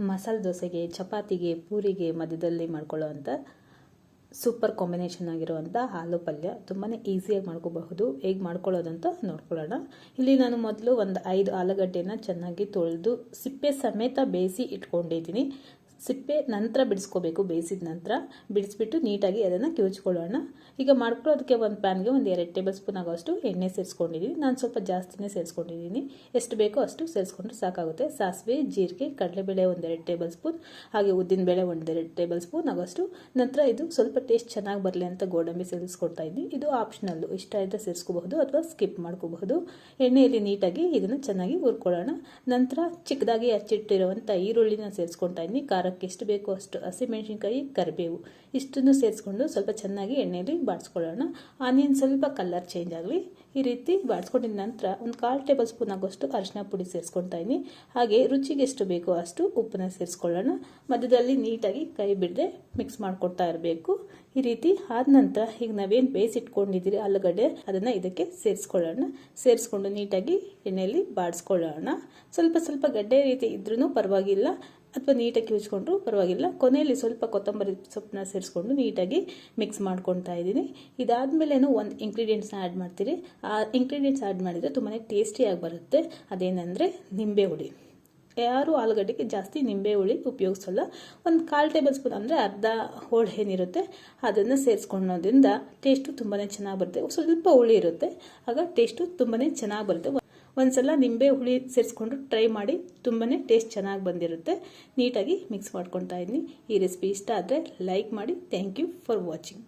ಮಸಾಲೆ ದೋಸೆಗೆ, ಚಪಾತಿಗೆ, ಪೂರಿಗೆ ಮಧ್ಯದಲ್ಲಿ ಮಾಡ್ಕೊಳ್ಳೋವಂಥ ಸೂಪರ್ ಕಾಂಬಿನೇಷನ್ ಆಗಿರುವಂಥ ಆಲೂ ಪಲ್ಯ ತುಂಬಾ ಈಸಿಯಾಗಿ ಮಾಡ್ಕೋಬಹುದು. ಹೇಗೆ ಮಾಡ್ಕೊಳ್ಳೋದಂತ ನೋಡ್ಕೊಳ್ಳೋಣ. ಇಲ್ಲಿ ನಾನು ಮೊದಲು ಒಂದು 5 ಆಲೂಗಡ್ಡೆನ ಚೆನ್ನಾಗಿ ತೊಳೆದು ಸಿಪ್ಪೆ ಸಮೇತ ಬೇಯಿಸಿ ಇಟ್ಕೊಂಡಿದ್ದೀನಿ. ಸಿಪ್ಪೆ ನಂತರ ಬಿಡಿಸ್ಕೋಬೇಕು. ಬೇಯಿಸಿದ ನಂತರ ಬಿಡಿಸ್ಬಿಟ್ಟು ನೀಟಾಗಿ ಅದನ್ನು ಕಿವುಚ್ಕೊಳ್ಳೋಣ. ಈಗ ಮಾಡ್ಕೊಳ್ಳೋದಕ್ಕೆ ಒಂದು ಪ್ಯಾನ್ಗೆ ಒಂದು 2 ಟೇಬಲ್ ಸ್ಪೂನ್ ಆಗೋಷ್ಟು ಎಣ್ಣೆ ಸೇರಿಸ್ಕೊಂಡಿದ್ದೀನಿ. ನಾನು ಸ್ವಲ್ಪ ಜಾಸ್ತಿನೇ ಸೇರಿಸ್ಕೊಂಡಿದ್ದೀನಿ. ಎಷ್ಟು ಬೇಕೋ ಅಷ್ಟು ಸೇರಿಸ್ಕೊಂಡ್ರೆ ಸಾಕಾಗುತ್ತೆ. ಸಾಸಿವೆ, ಜೀರಿಗೆ, ಕಡಲೆಬೇಳೆ ಒಂದು 2 ಟೇಬಲ್ ಸ್ಪೂನ್, ಹಾಗೆ ಉದ್ದಿನಬೇಳೆ ಒಂದು 2 ಟೇಬಲ್ ಸ್ಪೂನ್ ಆಗೋಷ್ಟು. ನಂತರ ಇದು ಸ್ವಲ್ಪ ಟೇಸ್ಟ್ ಚೆನ್ನಾಗಿ ಬರಲಿ ಅಂತ ಗೋಡಂಬಿ ಸೇರಿಸ್ಕೊಡ್ತಾ ಇದ್ದೀನಿ. ಇದು ಆಪ್ಷನಲ್ಲು, ಇಷ್ಟ ಇದ್ದರೆ ಸೇರಿಸ್ಕೋಬಹುದು ಅಥವಾ ಸ್ಕಿಪ್ ಮಾಡ್ಕೋಬಹುದು. ಎಣ್ಣೆಯಲ್ಲಿ ನೀಟಾಗಿ ಇದನ್ನು ಚೆನ್ನಾಗಿ ಹುರ್ಕೊಳ್ಳೋಣ. ನಂತರ ಚಿಕ್ಕದಾಗಿ ಹಚ್ಚಿಟ್ಟಿರುವಂಥ ಈರುಳ್ಳಿನ ಸೇರಿಸ್ಕೊಳ್ತಾ ಇದ್ದೀನಿ. ಖಾರಕ್ಕೆ ಎಷ್ಟು ಬೇಕೋ ಅಷ್ಟು ಹಸಿಮೆಣಸಿನ್ಕಾಯಿ, ಕರಿಬೇವು ಇಷ್ಟನ್ನು ಸೇರಿಸ್ಕೊಂಡು ಸ್ವಲ್ಪ ಚೆನ್ನಾಗಿ ಎಣ್ಣೆಯಲ್ಲಿ ಬಾಡಿಸ್ಕೊಳ್ಳೋಣ. ಆನಿಯನ್ ಸ್ವಲ್ಪ ಕಲರ್ ಚೇಂಜ್ ಆಗಲಿ. ಈ ರೀತಿ ಬಾಡಿಸ್ಕೊಂಡಿದ ನಂತರ ಒಂದು 1/4 ಟೇಬಲ್ ಸ್ಪೂನ್ ಆಗೋಷ್ಟು ಅರಿಶಿನ ಪುಡಿ ಸೇರಿಸ್ಕೊಳ್ತಾ ಇದ್ದೀನಿ. ಹಾಗೆ ರುಚಿಗೆ ಎಷ್ಟು ಬೇಕೋ ಅಷ್ಟು ಉಪ್ಪನ್ನ ಸೇರಿಸ್ಕೊಳ್ಳೋಣ. ಮಧ್ಯದಲ್ಲಿ ನೀಟಾಗಿ ಕೈ ಬಿಡದೆ ಮಿಕ್ಸ್ ಮಾಡ್ಕೊಳ್ತಾ ಇರಬೇಕು. ಈ ರೀತಿ ಆದ ನಂತರ ಈಗ ನಾವೇನು ಬೇಯಿಸಿಟ್ಕೊಂಡಿದ್ದೀರಿ ಆಲೂಗಡ್ಡೆ ಅದನ್ನು ಇದಕ್ಕೆ ಸೇರಿಸ್ಕೊಳ್ಳೋಣ. ಸೇರಿಸ್ಕೊಂಡು ನೀಟಾಗಿ ಎಣ್ಣೆಯಲ್ಲಿ ಬಾಡಿಸ್ಕೊಳ್ಳೋಣ. ಸ್ವಲ್ಪ ಗಡ್ಡೆ ರೀತಿ ಇದ್ರೂ ಪರವಾಗಿಲ್ಲ ಅಥವಾ ನೀಟಾಗಿ ಕಿವುಚ್ಕೊಂಡ್ರು ಪರವಾಗಿಲ್ಲ. ಕೊನೆಯಲ್ಲಿ ಸ್ವಲ್ಪ ಕೊತ್ತಂಬರಿ ಸೊಪ್ಪನ್ನ ಸೇರಿಸ್ಕೊಂಡು ನೀಟಾಗಿ ಮಿಕ್ಸ್ ಮಾಡ್ಕೊಳ್ತಾ ಇದ್ದೀನಿ. ಇದಾದಮೇಲೆ ಒಂದು ಇಂಗ್ರೀಡಿಯೆಂಟ್ಸ್ನ ಆ್ಯಡ್ ಮಾಡ್ತೀರಿ. ಆ ಇಂಗ್ರೀಡಿಯೆಂಟ್ಸ್ ಆ್ಯಡ್ ಮಾಡಿದರೆ ತುಂಬಾ ಟೇಸ್ಟಿಯಾಗಿ ಬರುತ್ತೆ. ಅದೇನೆಂದರೆ ನಿಂಬೆ ಹುಳಿ. ಯಾರು ಆಲೂಗಡ್ಡೆಗೆ ಜಾಸ್ತಿ ನಿಂಬೆ ಹುಳಿ ಉಪಯೋಗಿಸಲ್ಲ. ಒಂದು 1/4 ಟೇಬಲ್ ಸ್ಪೂನ್ ಅಂದರೆ ಅರ್ಧ ಹೋಳು ಏನಿರುತ್ತೆ ಅದನ್ನು ಸೇರಿಸ್ಕೊಳ್ಳೋದ್ರಿಂದ ಟೇಸ್ಟು ತುಂಬಾ ಚೆನ್ನಾಗಿ ಬರುತ್ತೆ. ಸ್ವಲ್ಪ ಹುಳಿ ಇರುತ್ತೆ, ಆಗ ಟೇಸ್ಟು ತುಂಬಾ ಚೆನ್ನಾಗಿ ಬರುತ್ತೆ. ಒಂದ್ಸಲ ನಿಂಬೆ ಹುಳಿ ಸೇರಿಸ್ಕೊಂಡು ಟ್ರೈ ಮಾಡಿ, ತುಂಬಾ ಟೇಸ್ಟ್ ಚೆನ್ನಾಗಿ ಬಂದಿರುತ್ತೆ. ನೀಟಾಗಿ ಮಿಕ್ಸ್ ಮಾಡ್ಕೊಳ್ತಾ ಇದ್ದೀನಿ. ಈ ರೆಸಿಪಿ ಇಷ್ಟ ಆದರೆ ಲೈಕ್ ಮಾಡಿ. Thank you for watching.